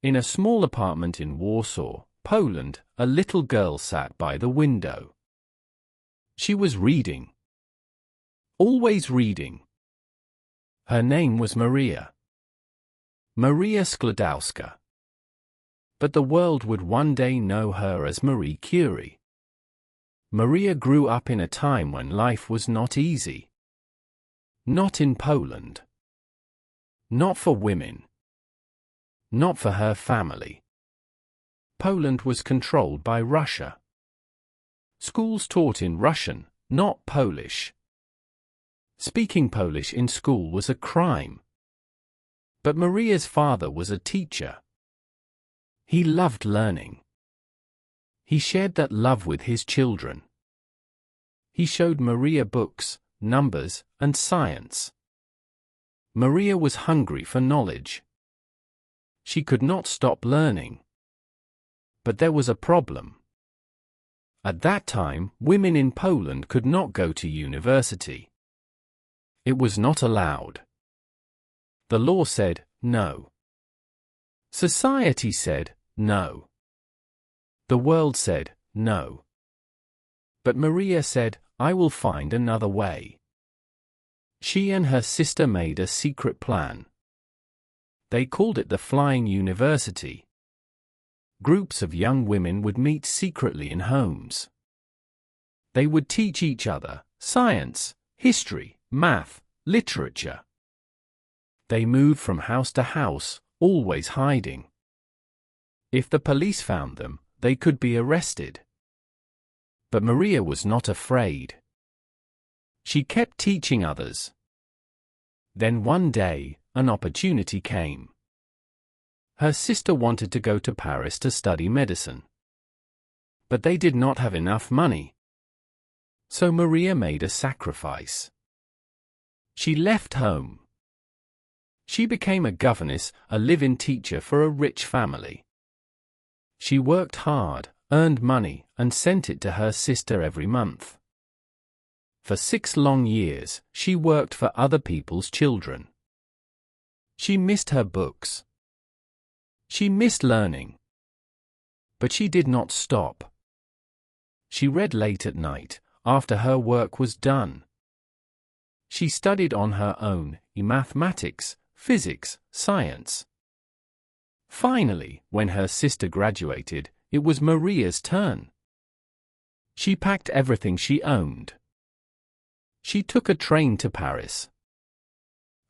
In a small apartment in Warsaw, Poland, a little girl sat by the window. She was reading. Always reading. Her name was Maria. Maria Sklodowska. But the world would one day know her as Marie Curie. Maria grew up in a time when life was not easy. Not in Poland. Not for women. Not for her family. Poland was controlled by Russia. Schools taught in Russian, not Polish. Speaking Polish in school was a crime. But Maria's father was a teacher. He loved learning. He shared that love with his children. He showed Maria books, numbers, and science. Maria was hungry for knowledge. She could not stop learning. But there was a problem. At that time, women in Poland could not go to university. It was not allowed. The law said, no. Society said, no. The world said, no. But Maria said, I will find another way. She and her sister made a secret plan. They called it the Flying University. Groups of young women would meet secretly in homes. They would teach each other science, history, math, literature. They moved from house to house, always hiding. If the police found them, they could be arrested. But Maria was not afraid. She kept teaching others. Then one day, an opportunity came. Her sister wanted to go to Paris to study medicine. But they did not have enough money. So Maria made a sacrifice. She left home. She became a governess, a live-in teacher for a rich family. She worked hard, earned money, and sent it to her sister every month. For 6 long years, she worked for other people's children. She missed her books. She missed learning. But she did not stop. She read late at night, after her work was done. She studied on her own, in mathematics, physics, science. Finally, when her sister graduated, it was Maria's turn. She packed everything she owned. She took a train to Paris.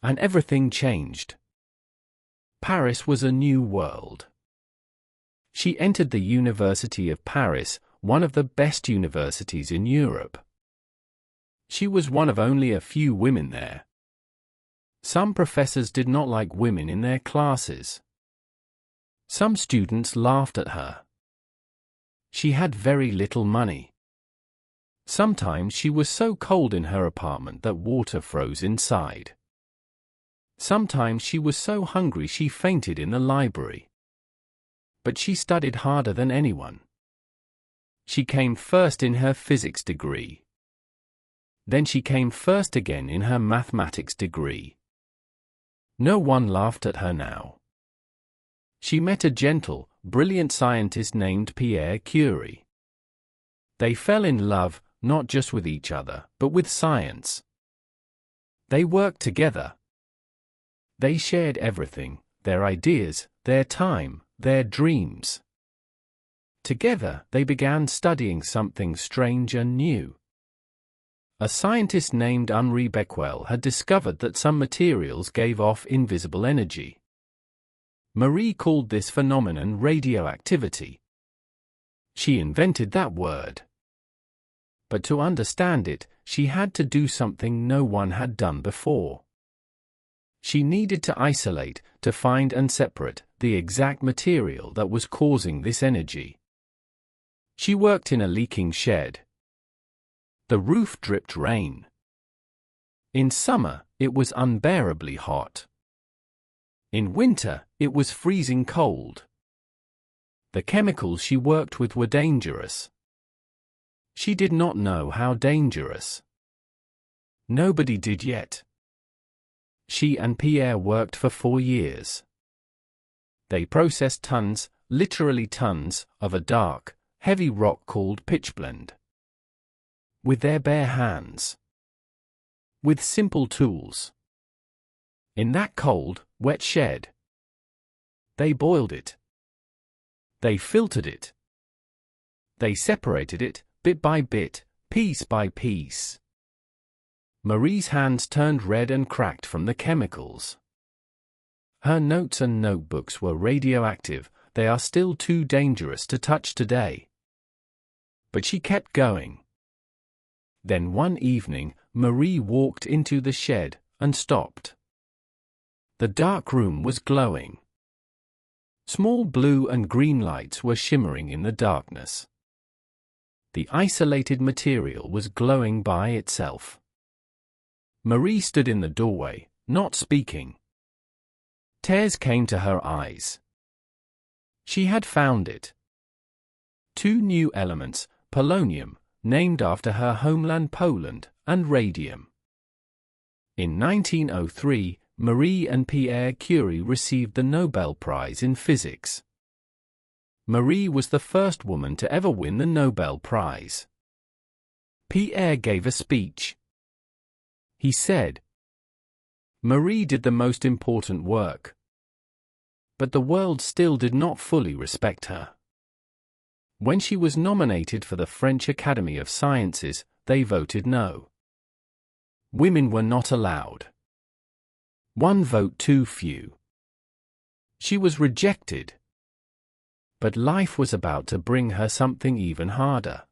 And everything changed. Paris was a new world. She entered the University of Paris, one of the best universities in Europe. She was one of only a few women there. Some professors did not like women in their classes. Some students laughed at her. She had very little money. Sometimes she was so cold in her apartment that water froze inside. Sometimes she was so hungry she fainted in the library. But she studied harder than anyone. She came first in her physics degree. Then she came first again in her mathematics degree. No one laughed at her now. She met a gentle, brilliant scientist named Pierre Curie. They fell in love, not just with each other, but with science. They worked together. They shared everything, their ideas, their time, their dreams. Together, they began studying something strange and new. A scientist named Henri Becquerel had discovered that some materials gave off invisible energy. Marie called this phenomenon radioactivity. She invented that word. But to understand it, she had to do something no one had done before. She needed to isolate, to find and separate, the exact material that was causing this energy. She worked in a leaking shed. The roof dripped rain. In summer, it was unbearably hot. In winter, it was freezing cold. The chemicals she worked with were dangerous. She did not know how dangerous. Nobody did yet. She and Pierre worked for 4 years. They processed tons, literally tons, of a dark, heavy rock called pitchblende. With their bare hands. With simple tools. In that cold, wet shed. They boiled it. They filtered it. They separated it, bit by bit, piece by piece. Marie's hands turned red and cracked from the chemicals. Her notes and notebooks were radioactive. They are still too dangerous to touch today. But she kept going. Then one evening, Marie walked into the shed and stopped. The dark room was glowing. Small blue and green lights were shimmering in the darkness. The isolated material was glowing by itself. Marie stood in the doorway, not speaking. Tears came to her eyes. She had found it. 2 new elements, polonium, named after her homeland Poland, and radium. In 1903, Marie and Pierre Curie received the Nobel Prize in Physics. Marie was the first woman to ever win the Nobel Prize. Pierre gave a speech. He said, "Marie did the most important work. But the world still did not fully respect her." When she was nominated for the French Academy of Sciences, they voted no. Women were not allowed. 1 vote too few. She was rejected. But life was about to bring her something even harder.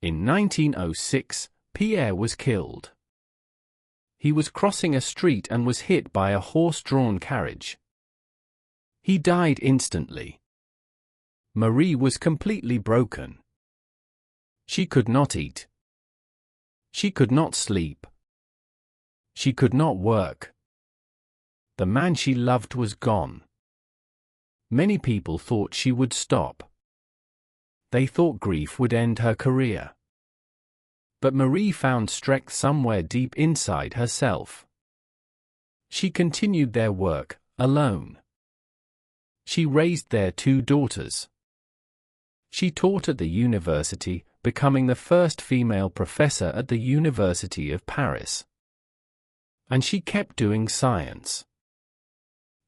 In 1906, Pierre was killed. He was crossing a street and was hit by a horse-drawn carriage. He died instantly. Marie was completely broken. She could not eat. She could not sleep. She could not work. The man she loved was gone. Many people thought she would stop. They thought grief would end her career. But Marie found strength somewhere deep inside herself. She continued their work, alone. She raised their 2 daughters. She taught at the university, becoming the first female professor at the University of Paris. And she kept doing science.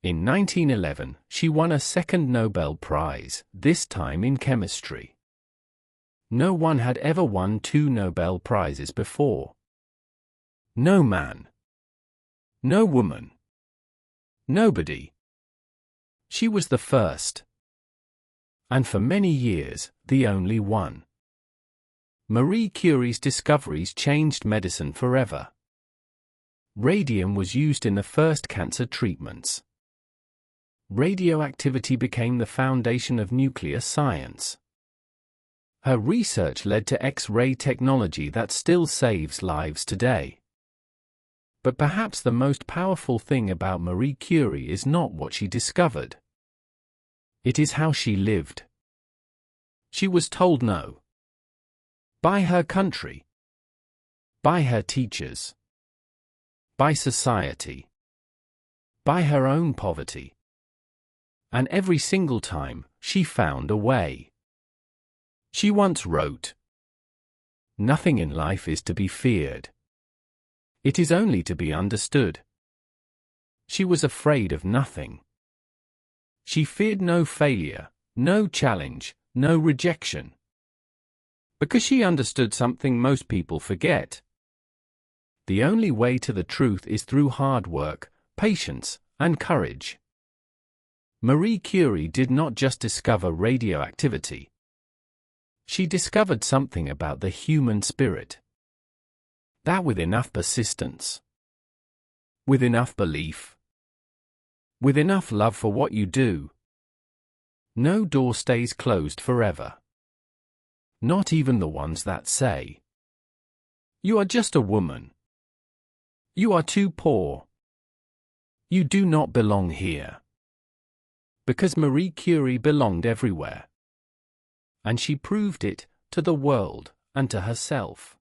In 1911, she won a 2nd Nobel Prize, this time in chemistry. No one had ever won 2 Nobel Prizes before. No man. No woman. Nobody. She was the first. And for many years, the only one. Marie Curie's discoveries changed medicine forever. Radium was used in the first cancer treatments. Radioactivity became the foundation of nuclear science. Her research led to X-ray technology that still saves lives today. But perhaps the most powerful thing about Marie Curie is not what she discovered. It is how she lived. She was told no. By her country. By her teachers. By society. By her own poverty. And every single time, she found a way. She once wrote, "Nothing in life is to be feared. It is only to be understood." She was afraid of nothing. She feared no failure, no challenge, no rejection. Because she understood something most people forget. The only way to the truth is through hard work, patience, and courage. Marie Curie did not just discover radioactivity. She discovered something about the human spirit. That with enough persistence, with enough belief, with enough love for what you do, no door stays closed forever. Not even the ones that say, "You are just a woman. You are too poor. You do not belong here." Because Marie Curie belonged everywhere. And she proved it, to the world, and to herself.